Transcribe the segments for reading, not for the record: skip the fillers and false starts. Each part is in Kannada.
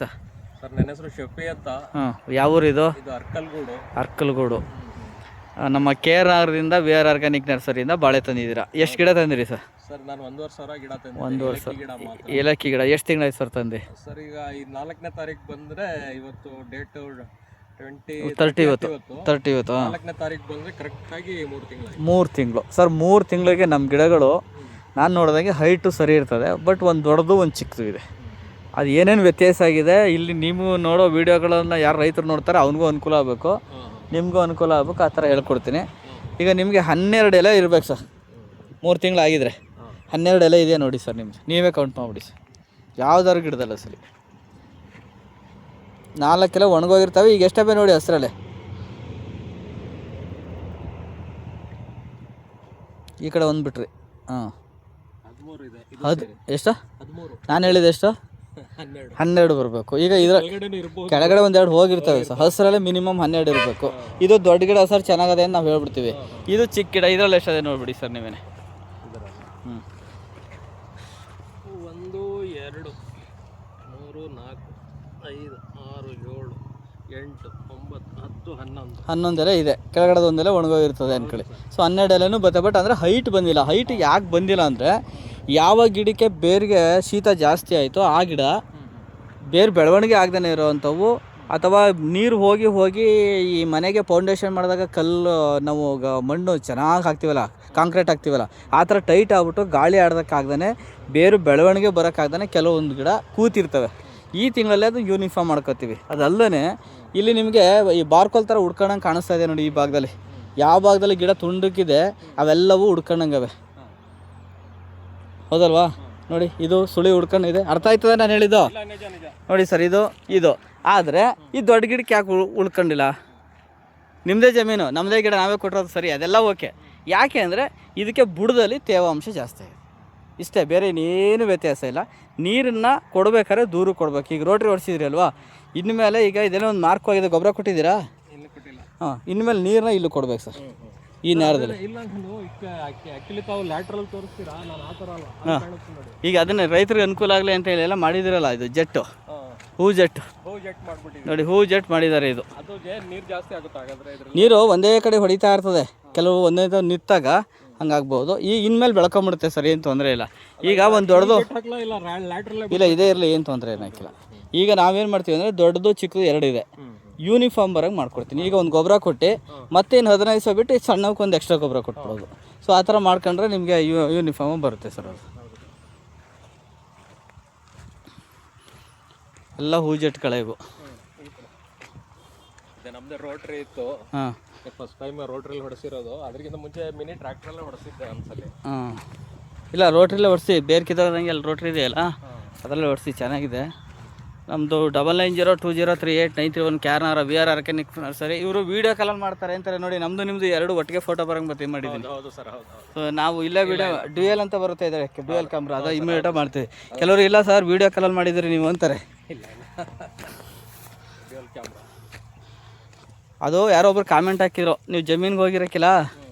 ಸರ್? ಸರ್ ನನ್ನ ಹೆಸರು ಶಫಿ ಅಂತ. ಹಾಂ, ಯಾವ ಊರು ಇದು? ಇದು ಅರ್ಕಲ್ಗೂಡು. ಅರ್ಕಲ್ಗೂಡು. ನಮ್ಮ KR VR ಆರ್ಗ್ಯಾನಿಕ್ ನರ್ಸರಿಯಿಂದ ಬಾಳೆ ತಂದಿದ್ದೀರಾ. ಎಷ್ಟು ಗಿಡ ತಂದಿರಿ ಸರ್? ಸರ್ ನಾನು 1,500 ಗಿಡ ತಂದೆ. 1,500 ಗಿಡ ಮಾತ್ರ. ಏಲಕ್ಕಿ ಗಿಡ ಎಷ್ಟು ತಿಂಗಳಾಯ್ತು ಸರ್ ತಂದೆ? ಸರ್ ಈಗ ಈ 4ನೇ ತಾರೀಕು ಬಂದರೆ ಇವತ್ತು ಡೇಟ್ 30 ಇವತ್ತು. 4ನೇ ತಾರೀಕು ಬಂದರೆ ಕರೆಕ್ಟಾಗಿ 3 ತಿಂಗಳು. 3 ತಿಂಗಳು ಸರ್. 3 ತಿಂಗಳಿಗೆ ನಮ್ಮ ಗಿಡಗಳು ನಾನು ನೋಡಿದಂಗೆ ಹೈಟು ಸರಿ ಇರ್ತದೆ, ಬಟ್ ಒಂದು ದೊಡ್ಡದು ಒಂದು ಚಿಕ್ಕದು ಇದೆ. ಅದು ಏನೇನು ವ್ಯತ್ಯಾಸ ಆಗಿದೆ ಇಲ್ಲಿ ನೀವು ನೋಡೋ ವೀಡಿಯೋಗಳನ್ನು ಯಾರು ರೈತರು ನೋಡ್ತಾರೆ ಅವ್ನಿಗೂ ಅನುಕೂಲ ಆಗಬೇಕು, ನಿಮಗೂ ಅನುಕೂಲ ಆಗಬೇಕು, ಆ ಥರ ಹೇಳ್ಕೊಡ್ತೀನಿ. ಈಗ ನಿಮಗೆ 12 ಎಲೆ ಇರಬೇಕು ಸರ್. 3 ತಿಂಗಳು ಆಗಿದ್ರೆ 12 ಎಲೆ ಇದೆಯಾ ನೋಡಿ ಸರ್, ನಿಮ್ದು ನೀವೇ ಕೌಂಟ್ ಮಾಡಿಬಿಡಿ ಸರ್. ಯಾವ್ದಾದ್ರು ಗಿಡದಲ್ಲ ಸರಿ. 4 ಎಲೆ ಒಣಗೋಗಿರ್ತವೆ. ಈಗ ಎಷ್ಟೇ ನೋಡಿ ಹಸ್ರಲ್ಲೇ. ಈ ಕಡೆ ಒಂದು ಬಿಟ್ರಿ. ಹಾಂ, 13 ಇದೆ. ಅದು ಎಷ್ಟು? 13. ನಾನು ಹೇಳಿದೆ ಎಷ್ಟು? 12 ಬರಬೇಕು. ಈಗ ಇದರ ಕೆಳಗಡೆ ಒಂದೆರಡು ಹೋಗಿರ್ತವೆ ಸರ್. ಹಸಿರಲ್ಲೇ ಮಿನಿಮಮ್ 12 ಇರಬೇಕು. ಇದು ದೊಡ್ಡ ಗಿಡ ಸರ್, ಚೆನ್ನಾಗದೆ ಅಂತ ನಾವು ಹೇಳ್ಬಿಡ್ತೀವಿ. ಇದು ಚಿಕ್ಕ ಗಿಡ, ಇದರಲ್ಲಿ ಎಷ್ಟದೆ ನೋಡ್ಬಿಡಿ ಸರ್ ನೀವೇನೆ. 1 2 3 4 5 6 7 8 9 10 11 ಎಲೆ ಇದೆ. ಕೆಳಗಡೆ ಒಂದೆಲೆ ಒಣಗೋಗಿರ್ತದೆ ಅನ್ಕೊಳ್ಳಿ. ಸೊ 12 ಎಲೆನೂ ಬತ್ತೆ. ಬಟ್ ಅಂದರೆ ಹೈಟ್ ಬಂದಿಲ್ಲ. ಹೈಟ್ ಯಾಕೆ ಬಂದಿಲ್ಲ ಅಂದರೆ, ಯಾವ ಗಿಡಕ್ಕೆ ಬೇರಿಗೆ ಶೀತ ಜಾಸ್ತಿ ಆಯಿತೋ ಆ ಗಿಡ ಬೇರು ಬೆಳವಣಿಗೆ ಆಗದೇ ಇರೋವಂಥವು, ಅಥವಾ ನೀರು ಹೋಗಿ ಹೋಗಿ ಈ ಮನೆಗೆ ಫೌಂಡೇಶನ್ ಮಾಡಿದಾಗ ಕಲ್ಲು ನಾವು ಮಣ್ಣು ಚೆನ್ನಾಗಿ ಹಾಕ್ತೀವಲ್ಲ, ಕಾಂಕ್ರೀಟ್ ಹಾಕ್ತೀವಲ್ಲ, ಆ ಥರ ಟೈಟ್ ಆಗ್ಬಿಟ್ಟು ಗಾಳಿ ಆಡೋದಕ್ಕಾಗ್ದೇ ಬೇರು ಬೆಳವಣಿಗೆ ಬರೋಕ್ಕಾಗ್ದೇ ಕೆಲವೊಂದು ಗಿಡ ಕೂತಿರ್ತವೆ. ಈ ತಿಂಗಳಲ್ಲೇ ಅದು ಯೂನಿಫಾರ್ಮ್ ಮಾಡ್ಕೋತೀವಿ. ಅದಲ್ಲದೆ ಇಲ್ಲಿ ನಿಮಗೆ ಈ ಬಾರ್ಕೋಲ್ ಥರ ಉಡ್ಕೊಂಡಂಗೆ ಕಾಣಿಸ್ತಾ ಇದೆ ನೋಡಿ. ಈ ಭಾಗದಲ್ಲಿ ಯಾವ ಭಾಗದಲ್ಲಿ ಗಿಡ ತುಂಡಕ್ಕಿದೆ ಅವೆಲ್ಲವೂ ಉಡ್ಕೊಂಡಂಗವೆ, ಹೌದಲ್ವಾ? ನೋಡಿ, ಇದು ಸುಳಿ ಉಡ್ಕೊಂಡಿದೆ. ಅರ್ಥ ಆಯ್ತದೆ ನಾನು ಹೇಳಿದ್ದು? ನೋಡಿ ಸರ್, ಇದು ಆದರೆ ಈ ದೊಡ್ಡ ಗಿಡಕ್ಕೆ ಯಾಕೆ ಉಳ್ಕೊಂಡಿಲ್ಲ? ನಿಮ್ಮದೇ ಜಮೀನು, ನಮ್ಮದೇ ಗಿಡ, ನಾವೇ ಕೊಟ್ಟಿರೋದು ಸರಿ, ಅದೆಲ್ಲ ಓಕೆ. ಯಾಕೆ ಅಂದರೆ ಇದಕ್ಕೆ ಬುಡದಲ್ಲಿ ತೇವಾಂಶ ಜಾಸ್ತಿ ಆಗಿದೆ, ಇಷ್ಟೇ, ಬೇರೆ ಇನ್ನೇನು ವ್ಯತ್ಯಾಸ ಇಲ್ಲ. ನೀರನ್ನು ಕೊಡಬೇಕಾದ್ರೆ ದೂರ ಕೊಡ್ಬೇಕು. ಈಗ ರೋಟ್ರಿ ಹೊಡಿಸಿದ್ರಿ ಅಲ್ವಾ, ಇನ್ಮೇಲೆ ಈಗ ಇದೇನೋ ಒಂದು ಮಾರ್ಕ್ ಆಗಿದೆ, ಗೊಬ್ಬರ ಕೊಟ್ಟಿದ್ದೀರಾ? ಹಾಂ, ಇನ್ಮೇಲೆ ನೀರನ್ನ ಇಲ್ಲಿ ಕೊಡ್ಬೇಕು ಸರ್, ಈ ನೇರದಲ್ಲಿ. ಈಗ ಅದನ್ನ ರೈತರಿಗೆ ಅನುಕೂಲ ಆಗಲಿ ಅಂತ ಹೇಳಿ ಎಲ್ಲ ಮಾಡಿದಿರಲ್ಲ, ಇದು ಜೆಟ್ಟು, ಹೂ ಜೆಟ್ಟು ನೋಡಿ, ಹೂ ಜೆಟ್ ಮಾಡಿದ್ದಾರೆ. ಇದು ನೀರು ಒಂದೇ ಕಡೆ ಹೊಡಿತಾ ಇರ್ತದೆ, ಕೆಲವು ಒಂದೇ ನಿಂತಾಗ ಹಂಗಾಗ್ಬೋದು. ಈ ಇನ್ಮೇಲೆ ಬೆಳ್ಕೊಂಬಿಡುತ್ತೆ ಸರ್, ಏನು ತೊಂದರೆ ಇಲ್ಲ. ಈಗ ಒಂದು ದೊಡ್ಡದು ಇಲ್ಲ, ಇದೇ ಇರಲಿ, ಏನು ತೊಂದರೆ ಏನಾಗಿಲ್ಲ. ಈಗ ನಾವೇನು ಮಾಡ್ತೀವಿ ಅಂದರೆ ದೊಡ್ಡದು ಚಿಕ್ಕದು 2 ಇದೆ, ಯೂನಿಫಾರ್ಮ್ ಬರೋಂಗೆ ಮಾಡ್ಕೊಡ್ತೀನಿ. ಈಗ ಒಂದು ಗೊಬ್ಬರ ಕೊಟ್ಟು ಮತ್ತೇನು 15 ದಿವಸ ಬಿಟ್ಟು ಸಣ್ಣಕ್ಕೆ ಒಂದು ಎಕ್ಸ್ಟ್ರಾ ಗೊಬ್ಬರ ಕೊಟ್ಬಿಡೋದು. ಸೊ ಆ ಥರ ಮಾಡ್ಕೊಂಡ್ರೆ ನಿಮಗೆ ಯೂನಿಫಾರ್ಮ್ ಬರುತ್ತೆ ಸರ್. ಅದು ಎಲ್ಲ ಹೂಜೆಟ್ಗಳೇ ಇವು. ನಮ್ಮದೇ ರೋಟ್ರಿ ಇತ್ತು. ಹಾಂ, ಫಸ್ಟ್ ಟೈಮ್ ರೋಟ್ರಿಲಿ ಹೊಡೆಸಿರೋದು. ಅದಕ್ಕಿಂತ ಮುಂಚೆ ಮಿನಿ ಟ್ರ್ಯಾಕ್ಟ್ರಲ್ಲೇ ಹೊಡೆಸಿದ್ದೆ ಒಂದ್ಸಲಿ. ಹಾಂ, ಇಲ್ಲ ರೋಟ್ರಿಲ್ಲೇ ಹೊಡಿಸಿ, ಬೇರೆ ಕಿತ್ತೋದಂಗೆ ಅಲ್ಲಿ ರೋಟ್ರಿ ಇದೆಯಲ್ಲ ಅದರಲ್ಲೇ ಹೊಡಿಸಿ, ಚೆನ್ನಾಗಿದೆ. ನಮ್ಮದು 9902038931 KR VR ಆರ್ಗ್ಯಾನಿಕ್ ನರ್ಸರಿ. ಇವರು ವೀಡಿಯೋ ಕಾಲಲ್ಲಿ ಮಾಡ್ತಾರೆ ಅಂತಾರೆ ನೋಡಿ. ನಮ್ಮದು ನಿಮ್ಮದು 2 ಒಟ್ಟಿಗೆ ಫೋಟೋ ಬರೋಂಗೆ ಬರ್ತೀವಿ ಮಾಡಿದ್ದೀನಿ. ಹೌದು ಸರ್, ಹೌದು. ಸೊ ನಾವು ಇಲ್ಲೇ ವೀಡಿಯೋ ಡ್ಯೂಯಲ್ ಅಂತ ಬರುತ್ತೆ, ಇದೆ ಡ್ಯೂಯಲ್ ಕ್ಯಾಮ್ರಾ, ಅದು ಇಮಿಡಿಯೇಟಾಗಿ ಮಾಡ್ತೀವಿ. ಕೆಲವರು ಇಲ್ಲ ಸರ್ ವೀಡಿಯೋ ಕಾಲಲ್ಲಿ ಮಾಡಿದ್ದೀರಿ ನೀವು ಅಂತಾರೆ. ಡ್ಯೂಯಲ್ ಕ್ಯಾಮ್ರಾ ಅದು ಯಾರೋ ಒಬ್ರು ಕಾಮೆಂಟ್ ಹಾಕಿದ್ರು, ನೀವು ಜಮೀನಿಗೆ ಹೋಗಿರಕ್ಕಿಲ್ಲ,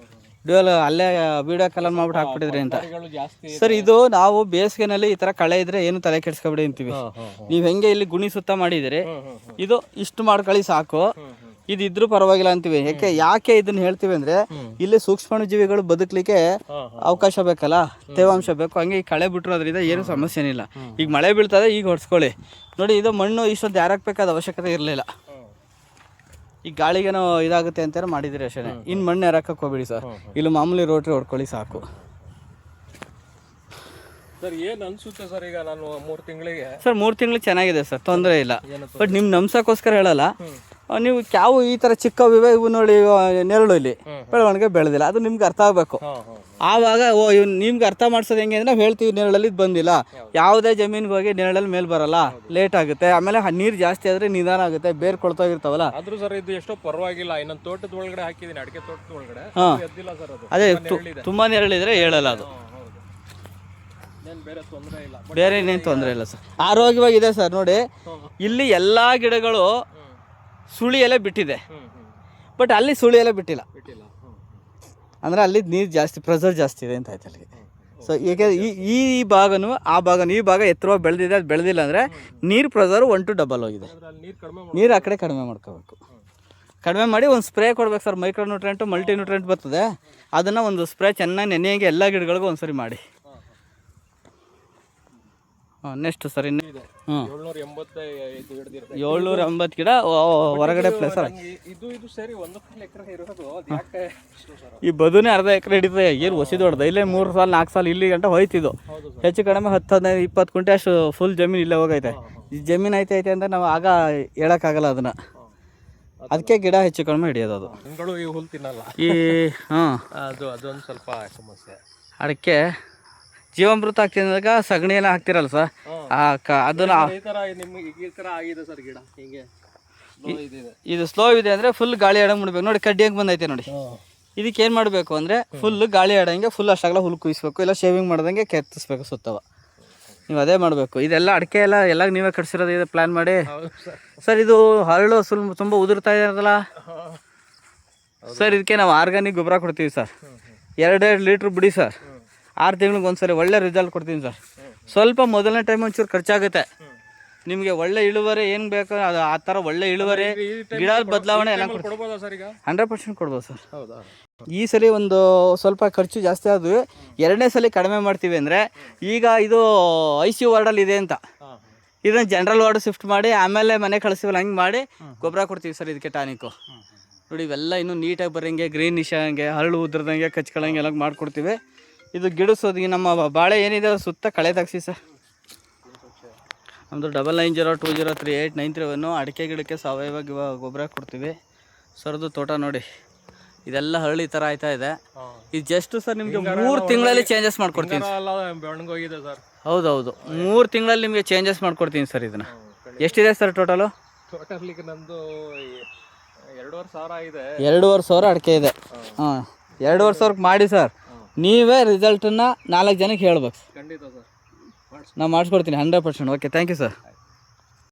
ಡ್ಯೂಯಲ್ ಅಲ್ಲೇ ವೀಡಿಯೋ ಕಾಲಲ್ಲಿ ಮಾಡ್ಬಿಟ್ಟು ಹಾಕ್ಬಿಟ್ಟಿದ್ರಿ ಅಂತ. ಸರ್, ಇದು ನಾವು ಬೇಸಿಗೆನಲ್ಲಿ ಈ ಥರ ಕಳೆ ಇದ್ರೆ ಏನು ತಲೆ ಕೆಡಿಸ್ಕೊಬಿಡಿ ಅಂತೀವಿ. ನೀವು ಹೆಂಗೆ ಇಲ್ಲಿ ಗುಣಿ ಸುತ್ತ ಮಾಡಿದಿರಿ, ಇದು ಇಷ್ಟು ಮಾಡ್ಕೊಳ್ಳಿ ಸಾಕು, ಇದು ಇದ್ರೂ ಪರವಾಗಿಲ್ಲ ಅಂತೀವಿ. ಯಾಕೆ ಇದನ್ನ ಹೇಳ್ತೀವಿ ಅಂದರೆ, ಇಲ್ಲಿ ಸೂಕ್ಷ್ಮಾಣುಜೀವಿಗಳು ಬದುಕಲಿಕ್ಕೆ ಅವಕಾಶ ಬೇಕಲ್ಲ, ತೇವಾಂಶ ಬೇಕು. ಹಂಗೆ ಈ ಕಳೆ ಬಿಟ್ಟಿರೋದ್ರಿಂದ ಏನು ಸಮಸ್ಯೆನಿಲ್ಲ. ಈಗ ಮಳೆ ಬೀಳ್ತದೆ, ಈಗ ಹೊಡ್ಸ್ಕೊಳ್ಳಿ. ನೋಡಿ, ಇದು ಮಣ್ಣು ಇಷ್ಟೊಂದು ಯಾರಕ್ಬೇಕಾದ ಅವಶ್ಯಕತೆ ಇರಲಿಲ್ಲ. ಈ ಗಾಳಿಗೇನೋ ಇದಾಗುತ್ತೆ ಅಂತ ಮಾಡಿದಿರಿ ಅಷ್ಟೇ. ಇನ್ನು ಮಣ್ಣು ಯಾರಕ್ಕೆ ಹೋಗ್ಬಿಡಿ ಸರ್, ಇಲ್ಲಿ ಮಾಮೂಲಿ ರೋಟ್ರಿ ಹೊಡ್ಕೊಳ್ಳಿ ಸಾಕು. ಸರ್ ಏನು ಅನಿಸುತ್ತೆ ಸರ್, ಈಗ ನಾನು 3 ತಿಂಗಳಿಗೆ ಸರ್ 3 ತಿಂಗಳು ಚೆನ್ನಾಗಿದೆ ಸರ್, ತೊಂದರೆ ಇಲ್ಲ. ಬಟ್ ನಿಮ್ಮ ನಮ್ಸಕ್ಕೋಸ್ಕರ ಹೇಳಲ್ಲ, ನೀವು ಯಾವ ಈ ಥರ ಚಿಕ್ಕವಿವೆ ಇವು ನೋಡಿ, ನೆರಳು ಇಲ್ಲಿ ಬೆಳವಣಿಗೆ ಬೆಳೆದಿಲ್ಲ, ಅದು ನಿಮ್ಗೆ ಅರ್ಥ ಆಗಬೇಕು. ಆವಾಗ ನಿಮ್ಗೆ ಅರ್ಥ ಮಾಡ್ಸೋದು ಹೆಂಗೆ ಅಂದರೆ, ನಾವು ಹೇಳ್ತೀವಿ ನೆರಳಲ್ಲಿ ಇದು ಬಂದಿಲ್ಲ. ಯಾವುದೇ ಜಮೀನಿಗೆ ಹೋಗಿ ನೆರಳಲ್ಲಿ ಮೇಲೆ ಬರಲ್ಲ, ಲೇಟ್ ಆಗುತ್ತೆ. ಆಮೇಲೆ ನೀರು ಜಾಸ್ತಿ ಆದರೆ ನಿಧಾನ ಆಗುತ್ತೆ, ಬೇರೆ ಕೊಳ್ತೋಗಿರ್ತಾವಲ್ಲ. ಆದ್ರೂ ಸರ್ ಇದು ಎಷ್ಟೋ ಪರವಾಗಿಲ್ಲ. ಇನ್ನೊಂದು ತೋಟದ ಒಳಗಡೆ ಹಾಕಿದ್ದೀನಿ, ಅಡಿಕೆ ತೋಟದ ಒಳಗಡೆ. ಎದ್ದಿಲ್ಲ ಸರ್ ಅದು. ಅದೇ ತುಂಬ ನೆರಳಿದ್ರೆ ಹೇಳಲ್ಲ ಅದು, ಬೇರೆ ತೊಂದರೆ ಇಲ್ಲ, ಬೇರೆ ಇನ್ನೇನು ತೊಂದರೆ ಇಲ್ಲ ಸರ್, ಆರೋಗ್ಯವಾಗಿದೆ ಸರ್. ನೋಡಿ, ಇಲ್ಲಿ ಎಲ್ಲ ಗಿಡಗಳು ಸುಳಿ ಎಲೆ ಬಿಟ್ಟಿದೆ, ಬಟ್ ಅಲ್ಲಿ ಸುಳಿ ಎಲೆ ಬಿಟ್ಟಿಲ್ಲ. ಅಂದರೆ ಅಲ್ಲಿ ನೀರು ಜಾಸ್ತಿ, ಪ್ರೆಷರ್ ಜಾಸ್ತಿ ಇದೆ ಅಂತ ಆಯ್ತು ಅಲ್ಲಿಗೆ. ಸೊ ಏಕೆ ಈ ಭಾಗನೂ ಆ ಭಾಗನೂ ಈ ಭಾಗ ಎತ್ತರವಾಗಿ ಬೆಳೆದಿದೆ, ಅದು ಬೆಳೆದಿಲ್ಲ ಅಂದರೆ ನೀರು ಪ್ರೆಸರು 1 to ಡಬಲ್ ಹೋಗಿದೆ. ನೀರು ಆ ಕಡೆ ಕಡಿಮೆ ಮಾಡ್ಕೋಬೇಕು. ಕಡಿಮೆ ಮಾಡಿ ಒಂದು ಸ್ಪ್ರೇ ಕೊಡ್ಬೇಕು ಸರ್. ಮೈಕ್ರೋ ನ್ಯೂಟ್ರೆಂಟು ಮಲ್ಟಿ ನ್ಯೂಟ್ರೆಂಟ್ ಬರ್ತದೆ, ಅದನ್ನು ಒಂದು ಸ್ಪ್ರೇ ಚೆನ್ನಾಗಿ ನೆನೆಯಂಗೆ ಎಲ್ಲ ಗಿಡಗಳಿಗೂ ಒಂದು ಸರಿ ಮಾಡಿ. ಹಾಂ ನೆಕ್ಸ್ಟ್ ಸರ್ ಇನ್ನು 780 ಗಿಡ ಹೊರಗಡೆ ಪ್ಲೇಸ್ ಈ ಬದುನೇ ಅರ್ಧ ಎಕರೆ ಹಿಡಿತದೆ. ಏನು ಹೊಸಿ ದೊಡ್ಡದು ಇಲ್ಲೇ 3 ಸಾಲ 4 ಸಾಲ ಇಲ್ಲಿ ಗಂಟ ಹೋಯ್ತಿದ್ದು. ಹೆಚ್ಚು ಕಡಿಮೆ 10-15-20 ಕುಂಟೆ ಅಷ್ಟು ಫುಲ್ ಜಮೀನು ಇಲ್ಲೇ ಹೋಗೈತೆ. ಈ ಜಮೀನು ಐತೆ ಅಂತ ನಾವು ಆಗ ಹೇಳೋಕ್ಕಾಗಲ್ಲ ಅದನ್ನು. ಅದಕ್ಕೆ ಗಿಡ ಹೆಚ್ಚು ಕಡಿಮೆ ಹಿಡಿಯೋದು. ಅದು ಈ ಹುಲ್ ತಿನ್ನಲ್ಲ ಈ ಹಾಂ ಅದೊಂದು ಸ್ವಲ್ಪ ಸಮಸ್ಯೆ. ಅದಕ್ಕೆ ಜೀವಾಮೃತ ಹಾಕ್ತಿದ್ದಾಗ ಸಗಣಿ ಎಲ್ಲ ಹಾಕ್ತಿರಲ್ಲ ಸರ್, ಅದನ್ನು ಇದು ಸ್ಲೋ ಇದೆ ಅಂದರೆ ಫುಲ್ ಗಾಳಿ ಆಡಂಗೆ ಬಿಡ್ಬೇಕು. ನೋಡಿ ಕಡ್ಡಿ ಹೆಂಗೆ ಬಂದೈತೆ ನೋಡಿ. ಇದಕ್ಕೆ ಏನು ಮಾಡಬೇಕು ಅಂದರೆ ಫುಲ್ ಗಾಳಿ ಆಡಂಗೆ ಫುಲ್ ಅಷ್ಟಾಗಲ್ಲ ಹುಲ್ ಕುಯಿಸ್ಬೇಕು, ಇಲ್ಲ ಶೇವಿಂಗ್ ಮಾಡ್ದಂಗೆ ಕೆತ್ತಿಸ್ಬೇಕು ಸುತ್ತವ. ನೀವು ಅದೇ ಮಾಡಬೇಕು. ಇದೆಲ್ಲ ಅಡಿಕೆ ಎಲ್ಲ ನೀವೇ ಕಟ್ಸಿರೋದು ಇದೆ ಪ್ಲ್ಯಾನ್ ಮಾಡಿ ಸರ್. ಇದು ಹರಳು ತುಂಬ ಉದುರ್ತಾ ಇರೋದಲ್ಲ ಸರ್. ಇದಕ್ಕೆ ನಾವು ಆರ್ಗಾನಿಕ್ ಗೊಬ್ಬರ ಕೊಡ್ತೀವಿ ಸರ್. 2 ಲೀಟ್ರ್ ಬಿಡಿ ಸರ್. 6 ತಿಂಗ್ಳಿಗೆ ಒಂದ್ಸರಿ ಒಳ್ಳೆ ರಿಸಲ್ಟ್ ಕೊಡ್ತೀನಿ ಸರ್. ಸ್ವಲ್ಪ ಮೊದಲನೇ ಟೈಮ್ ಒಂಚೂರು ಖರ್ಚಾಗುತ್ತೆ. ನಿಮಗೆ ಒಳ್ಳೆ ಇಳುವರಿ ಏನು ಬೇಕು ಅದು ಆ ಥರ ಒಳ್ಳೆ ಇಳುವರಿ ಗಿಡ ಬದಲಾವಣೆ ಎಲ್ಲ 100% ಕೊಡ್ಬೋದು ಸರ್. ಈ ಸಲ ಒಂದು ಸ್ವಲ್ಪ ಖರ್ಚು ಜಾಸ್ತಿ ಆದ್ವಿ, 2ನೇ ಸಲ ಕಡಿಮೆ ಮಾಡ್ತೀವಿ ಅಂದರೆ ಈಗ ಇದು ICU ವಾರ್ಡಲ್ಲಿ ಇದೆ ಅಂತ ಇದನ್ನು ಜನರಲ್ ವಾರ್ಡ್ ಶಿಫ್ಟ್ ಮಾಡಿ ಆಮೇಲೆ ಮನೆ ಕಳಿಸ್ತೀವಲ್ಲ ಹಂಗೆ ಮಾಡಿ ಗೊಬ್ಬರ ಕೊಡ್ತೀವಿ ಸರ್. ಇದಕ್ಕೆ ಟಾನಿಕ್ಕು ನೋಡಿ, ಇವೆಲ್ಲ ಇನ್ನೂ ನೀಟಾಗಿ ಬರೋಂಗೆ ಗ್ರೀನಿಶ್ ಹಂಗೆ ಹರಳು ಉದ್ರದಂಗೆ ಕಚ್ಕೊಳ್ಳಂಗೆ ಎಲ್ಲ ಮಾಡಿಕೊಡ್ತೀವಿ. ಇದು ಗಿಡಿಸೋದು ನಮ್ಮ ಬಾಳೆ ಏನಿದೆ ಸುತ್ತ ಕಳೆ ತೆಗ್ಸಿ ಸರ್. ನಮ್ಮದು 9902038931 ಅಡಿಕೆ ಗಿಡಕ್ಕೆ ಸಾವಯವ ಗೊಬ್ಬರ ಕೊಡ್ತೀವಿ ಸರ್ದು. ತೋಟ ನೋಡಿ ಇದೆಲ್ಲ ಹರಳಿ ಥರ ಆಯ್ತಾ ಇದೆ. ಇದು ಜಸ್ಟ್ ಸರ್ ನಿಮಗೆ 3 ತಿಂಗಳಲ್ಲಿ ಚೇಂಜಸ್ ಮಾಡ್ಕೊಡ್ತೀನಿ. ಹೌದೌದು, 3 ತಿಂಗಳಲ್ಲಿ ನಿಮಗೆ ಚೇಂಜಸ್ ಮಾಡ್ಕೊಡ್ತೀನಿ ಸರ್. ಇದನ್ನು ಎಷ್ಟಿದೆ ಸರ್ ಟೋಟಲು? ನಂದು 2,500 ಇದೆ. 2,500 ಅಡಿಕೆ ಇದೆ. ಹಾಂ, 2,500 ಮಾಡಿ ಸರ್. ನೀವೇ ರಿಸಲ್ಟನ್ನು 4 ಜನಕ್ಕೆ ಹೇಳ್ಬೇಕು. ಖಂಡಿತ ಸರ್, ನಾನು ಮಾಡಿಸ್ಕೊಡ್ತೀನಿ 100%. Okay, thank you sir.